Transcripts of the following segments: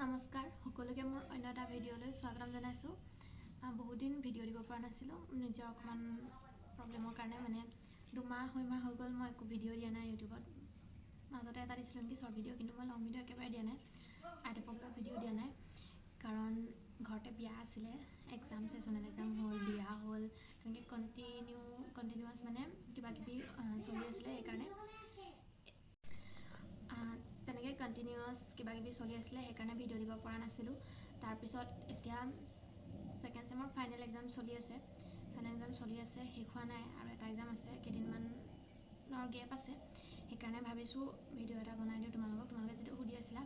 নমস্কাৰ সকলোকে মোৰ অন্য এটা ভিডিঅ'লৈ স্বাগতম জনাইছোঁ। বহুত দিন ভিডিঅ' দিব পৰা নাছিলোঁ নিজৰ অকমান প্ৰব্লেমৰ কাৰণে, মানে 2 মাহ হৈ গ'ল মই একো ভিডিঅ' দিয়া নাই ইউটিউবত। মাজতে এটা দিছিলোঁ নেকি শ্বৰ্ট ভিডিঅ', কিন্তু মই লং ভিডিঅ' একেবাৰে দিয়া নাই, আইটেপৰ ভিডিঅ' দিয়া নাই, কাৰণ ঘৰতে বিয়া আছিলে, এক্সাম চেচনেল এক্সাম হ'ল, বিয়া হ'ল, তেনেকৈ কণ্টিনিউৱাছ মানে কিবা কিবি চলি আছিলে, সেইকাৰণে তেনেকৈ কণ্টিনিউৱাছ কিবা কিবি চলি আছিলে, সেইকাৰণে ভিডিঅ' দিব পৰা নাছিলোঁ। তাৰপিছত এতিয়া ছেকেণ্ড চেমৰ ফাইনেল এক্সাম চলি আছে, শেষ হোৱা নাই, আৰু এটা এক্সাম আছে, কেইদিনমানৰ গেপ আছে, সেইকাৰণে ভাবিছোঁ ভিডিঅ' এটা বনাই দিওঁ তোমালোকে যিটো সুধি আছিলা।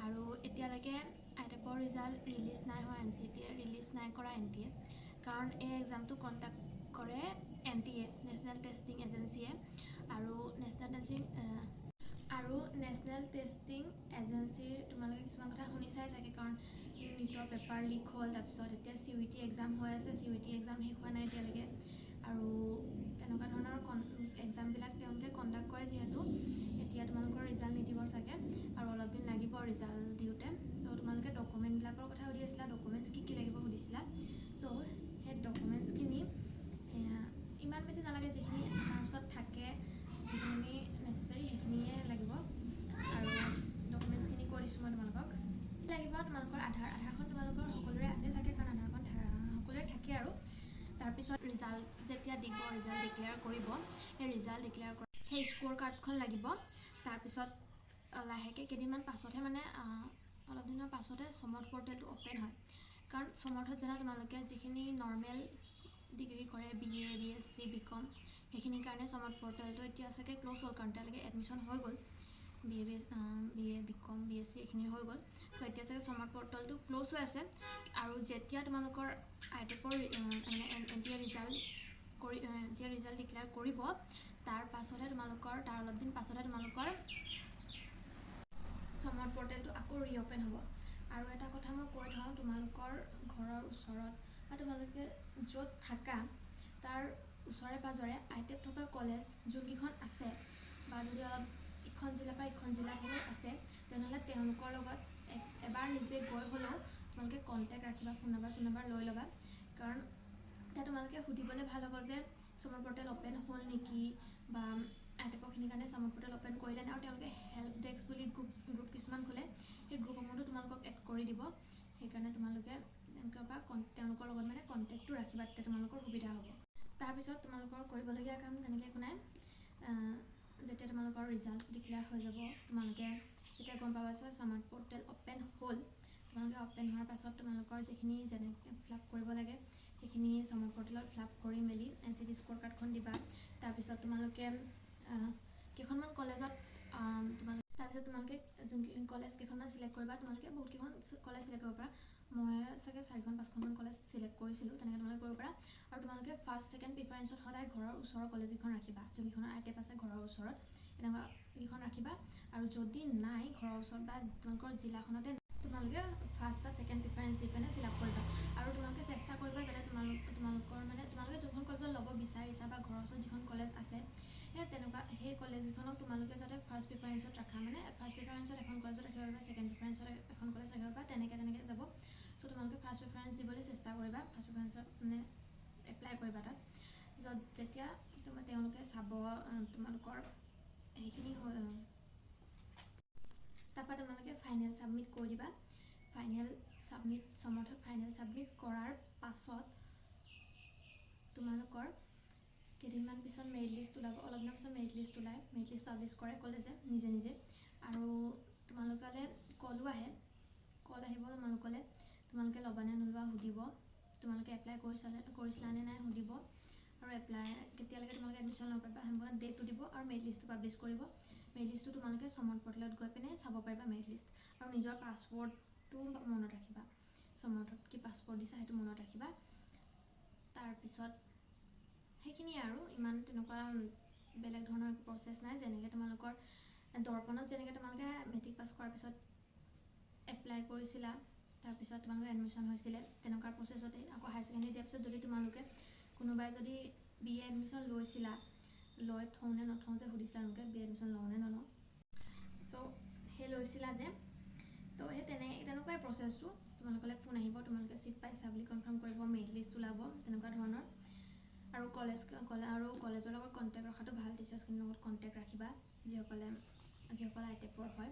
আৰু এতিয়ালৈকে আইটেপৰ ৰিজাল্ট ৰিলিজ নাই হোৱা, NCT ৰিলিজ নাই কৰা NTA, কাৰণ এই এক্সামটো কণ্ডাক্ট কৰে NTA নেশ্যনেল টেষ্টিং এজেঞ্চিয়ে, আৰু নেশ্যনেল টেষ্টিং এজেঞ্চিৰ তোমালোকে কিছুমান কথা শুনিছাই চাগে, কাৰণ নিটৰ পেপাৰ লিক হ'ল, তাৰপিছত এতিয়া CUET এক্সাম হৈ আছে, CUET এক্সাম শেষ হোৱা নাই এতিয়ালৈকে, আৰু তেনেকুৱা ধৰণৰ এক্সামবিলাক তেওঁলোকে কণ্ডাক্ট কৰে, যিহেতু এতিয়া তোমালোকৰ ৰিজাল্ট নিদিব চাগে, আৰু অলপ দিন লাগিব ৰিজাল্ট দিওঁতে। ত' তোমালোকে ডকুমেণ্টবিলাকৰ কথা সুধি আছিলা, ডকুমেণ্টছ কি লাগিব সুধিছিলা। ত' সেই ডকুমেণ্টছখিনি ইমান বেছি নালাগে, যিখিনি আমাৰ ওচৰত থাকে, যিখিনি নেচেচাৰী সেইখিনিয়ে লাগিব। আৰু ডকুমেণ্টছখিনি কৈ দিছোঁ মই তোমালোকক। লাগিব তোমালোকৰ আধাৰখন তোমালোকৰ সকলোৰে আছে চাগে, কাৰণ আধাৰখন সকলোৰে থাকে। আৰু তাৰপিছত ৰিজাল্ট যেতিয়া দিব, ৰিজাল্ট ডিক্লেয়াৰ কৰিব, সেই ৰিজাল্ট ডিক্লেয়াৰ কৰা সেই স্ক'ৰ কাৰ্ডখন লাগিব। তাৰপিছত লাহেকৈ কেইদিনমান পাছতহে, মানে অলপ দিনৰ পাছতে সমৰ্থ পৰ্টেলটো অ'পেন হয়, কাৰণ সমৰ্থত জানা তোমালোকে যিখিনি নৰ্মেল ডিগ্ৰী কৰে, BA BSc BCom, সেইখিনিৰ কাৰণে সমৰ্থ পৰ্টেলটো এতিয়া চাগে ক্ল'জ হ'ল, কাৰণ তেওঁলোকে এডমিশ্যন হৈ গ'ল, BA BCom BSc এইখিনি হৈ গ'ল। ত' এতিয়া চাগে সমৰ্থ পৰ্টেলটো ক্ল'জ হৈ আছে, আৰু যেতিয়া তোমালোকৰ আইটেপৰ মানে NTA ৰিজাল্ট ডিক্লেয়াৰ কৰিব, তাৰ অলপ দিন পাছতহে তোমালোকৰ সমৰ্থ পৰ্টেলটো আকৌ ৰিঅ'পেন হ'ব। আৰু এটা কথা মই কৈ থওঁ, তোমালোকৰ ঘৰৰ ওচৰত বা তোমালোকে য'ত থাকা তাৰ ওচৰে পাঁজৰে আইটেপ থকা কলেজ যোনকেইখন আছে, বা যদি অলপ ইখন জিলাৰ পৰা ইখন জিলা হ'লেও আছে, তেনেহ'লে তেওঁলোকৰ লগত এবাৰ নিজে গৈ হ'লেও তোমালোকে কণ্টেক্ট ৰাখিবা, ফোন নম্বৰ লৈ ল'বা, কাৰণ এতিয়া তোমালোকে সুধিবলৈ ভাল হ'ব যে সমৰ্থ পৰ্টেল অ'পেন হ'ল নেকি, বা আইটেপৰখিনিৰ কাৰণে সমৰ্থ পৰ্টেল অ'পেন কৰিলে নে, আৰু তেওঁলোকে হেল্প ডেস্ক বুলি গ্ৰুপ কিছুমান খোলে, সেই গ্ৰুপসমূহতো তোমালোকক এড কৰি দিব, সেইকাৰণে তোমালোকে তেওঁলোকৰ লগত মানে কণ্টেক্টটো ৰাখিবা, তেতিয়া তোমালোকৰ সুবিধা হ'ব। তাৰপিছত তোমালোকৰ কৰিবলগীয়া কাম তেনেকৈ একো নাই। যেতিয়া তোমালোকৰ ৰিজাল্ট ডিক্লেয়াৰ হৈ যাব, তোমালোকে যেতিয়া গম পাবা যে সমৰ্থ পৰ্টেল অ'পেন হ'ল, তোমালোকে অ'পেন হোৱাৰ পাছত তোমালোকৰ যিখিনি যেনেকৈ ফিল আপ কৰিব লাগে সেইখিনি সমৰ্থ পৰ্টেলত ফিল আপ কৰি মেলি NCT স্ক'ৰ কাৰ্ডখন দিবা। তাৰপিছত তোমালোকে কেইখনমান কলেজত তোমালোকে যোনকেইখন কলেজ কেইখনমান চিলেক্ট কৰিবা, তোমালোকে বহুতকেইখন কলেজ চিলেক্ট কৰিব পাৰা, মই চাগে 4-5খনমান কলেজ চিলেক্ট কৰিছিলোঁ, তেনেকৈ তোমালোকে কৰিব পাৰা। আৰু তোমালোকে ফাৰ্ষ্ট ছেকেণ্ড প্ৰিফাৰেঞ্চত সদায় ঘৰৰ ওচৰৰ কলেজকেইখন ৰাখিবা, যোনকেইখনৰ আইটেপ আছে ঘৰৰ ওচৰত, এনেকুৱা কেইখন ৰাখিবা। আৰু যদি নাই ঘৰৰ ওচৰত বা তোমালোকৰ জিলাখনতে, তোমালোকে ফাৰ্ষ্ট বা ছেকেণ্ড প্ৰিফাৰেঞ্চ দি পিনে ফিল আপ কৰিবা। আৰু তোমালোকে চেষ্টা কৰিবা যাতে তোমালোকে যোনখন কলেজত ল'ব বিচাৰিছা বা ঘৰৰ ওচৰত যিখন কলেজ আছে, সেই কলেজকেইখনক তোমালোকে যাতে ফাৰ্ষ্ট প্ৰিফাৰেঞ্চত ৰাখা, মানে ফাৰ্ষ্ট প্ৰিফাৰেঞ্চত এখন কলেজত ৰাখিব পাৰিবা, ছেকেণ্ড প্ৰিফাৰেঞ্চত এখন কলেজ ৰাখিব পাৰিবা, তেনেকৈ যাব। ত' তোমালোকে ফাৰ্ষ্ট প্ৰিফাৰেঞ্চ দিবলৈ চেষ্টা কৰিবা, ফাৰ্ষ্ট প্ৰিফাৰেঞ্চত মানে এপ্লাই কৰিবা তাত, যেতিয়া তেওঁলোকে চাব তোমালোকৰ সেইখিনি হ'ল, তাৰপৰা তোমালোকে ফাইনেল ছাবমিট কৰি দিবা। সমৰ্থত ফাইনেল ছাবমিট কৰাৰ পাছত তোমালোকৰ কেইদিনমান পিছত মেৰিট লিষ্ট ওলাব, অলপ দিনৰ পিছত মেৰিট লিষ্ট ওলায়, মেৰিট লিষ্ট পাব্লিছ কৰে কলেজে নিজে, আৰু তোমালোকলৈ কলো আহে, কল আহিব তোমালোকলৈ, তোমালোকে ল'বানে নোলোৱা সুধিব, তোমালোকে এপ্লাই কৰিছিলা নে নাই সুধিব, আৰু এপ্লাই কেতিয়ালৈকে তোমালোকে এডমিশ্যন ল'ব পাৰিবা সেইবিলাক ডেটটো দিব, আৰু মেৰিট লিষ্টটো পাব্লিছ কৰিব। মেৰিট লিষ্টটো তোমালোকে সমৰ্থ পৰ্টেলত গৈ পিনে চাব পাৰিবা মেৰিট লিষ্ট, আৰু নিজৰ পাছৱৰ্ডটো মনত ৰাখিবা, সমৰ্থত কি পাছৱৰ্ড দিছা সেইটো মনত ৰাখিবা। তাৰপিছত সেইখিনিয়ে, আৰু ইমান তেনেকুৱা বেলেগ ধৰণৰ প্ৰচেছ নাই, যেনেকৈ তোমালোকৰ দৰ্পণত যেনেকৈ তোমালোকে মেট্ৰিক পাছ কৰাৰ পিছত এপ্লাই কৰিছিলা, তাৰপিছত তোমালোকৰ এডমিশ্যন হৈছিলে, তেনেকুৱা প্ৰচেছতেই আকৌ হায়াৰ ছেকেণ্ডেৰী দিয়াৰ পিছত যদি তোমালোকে কোনোবাই যদি BA এডমিশ্যন লৈ থওঁ নে নথওঁ যে সুধিছিলা, তেওঁলোকে BA এডমিশ্যন লওঁ নে নলওঁ, ত' সেই লৈছিলা যে, ত' সেই তেনেকুৱাই প্ৰচেছটো তোমালোকলৈ ফোন আহিব তোমালোকে সিট পাইছা বুলি কনফাৰ্ম কৰিব মেইল লিষ্ট ওলাব তেনেকুৱা ধৰণৰ আৰু কলেজৰ লগত কন্টাক্ট ৰখাটো ভাল টিচাৰ্ছখিনিৰ লগত কন্টাক্ট ৰাখিবা যিসকল আইটেপৰ হয়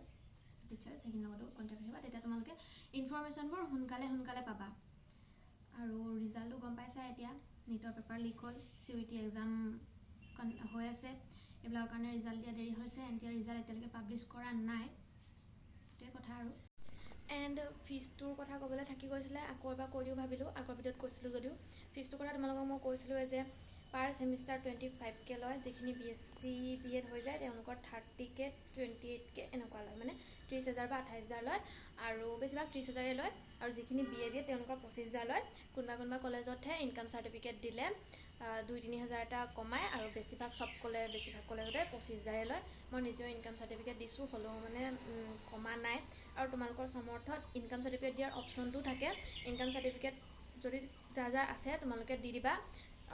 টিচাৰ্ছ সেইখিনিৰ লগতো কন্টাক্ট ৰাখিবা তেতিয়া তোমালোকে ইনফৰমেশ্যনবোৰ সোনকালে পাবা আৰু ৰিজাল্টটো গম পাইছা এতিয়া নিটৰ পেপাৰ লিক হ'ল CUET এক্সাম হৈ আছে এইবিলাকৰ কাৰণে ৰিজাল্ট দিয়া দেৰি হৈছে এতিয়া ৰিজাল্ট এতিয়ালৈকে পাব্লিছ কৰা নাই সেইটোৱে কথা আৰু এণ্ড ফিজটোৰ কথা ক'বলৈ থাকি গৈছিলে আকৌ এবাৰ কৈ দিওঁ ভাবিলোঁ আগৰ ভিডিঅ'ত কৈছিলোঁ যদিও ফিজটোৰ কথা তোমালোকক মই কৈছিলোঁ যে পাৰ ছেমিষ্টাৰ 25K লয় যিখিনি BSc B.Ed হৈ যায় তেওঁলোকৰ 30K 28K এনেকুৱা লয় মানে 30,000 বা 28,000 লয় আৰু বেছিভাগ 30,000 লয় আৰু যিখিনি BA দিয়ে তেওঁলোকৰ 25,000 লয় কোনোবা কলেজতহে ইনকাম চাৰ্টিফিকেট দিলে 2-3 হাজাৰ এটা কমায় আৰু বেছিভাগ কলেজতে 25,000 লয় মই নিজেও ইনকাম চাৰ্টিফিকেট দিছোঁ হ'লেও মানে কমা নাই আৰু তোমালোকৰ সমৰ্থত ইনকাম চাৰ্টিফিকেট দিয়াৰ অপশ্যনটো থাকে ইনকাম চাৰ্টিফিকেট যদি যাৰ আছে তোমালোকে দি দিবা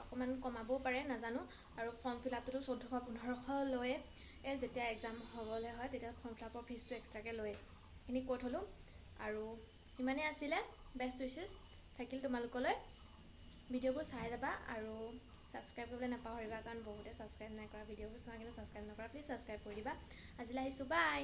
অকণমান কমাবও পাৰে নাজানো আৰু ফৰ্ম ফিল আপটোতো 1400-1500 লয়ে যেতিয়া এক্সাম হ'বলৈ হয় তেতিয়া ফৰ্ম ফিল আপৰ ফিজটো এক্সট্ৰাকৈ লয়ে সেইখিনি কৈ থ'লোঁ আৰু ইমানেই আছিলে বেষ্ট উইচেছ থাকিল তোমালোকলৈ ভিডিঅ'বোৰ চাই যাবা আৰু ছাবস্ক্ৰাইব কৰিবলৈ নাপাহৰিবা কাৰণ বহুতে ছাবস্ক্ৰাইব নাই কৰা ভিডিঅ'বোৰ চোৱা কিন্তু ছাবস্ক্ৰাইব নকৰা প্লিজ ছাবস্ক্ৰাইব কৰি দিবা আজিলৈ আহিছোঁ বাই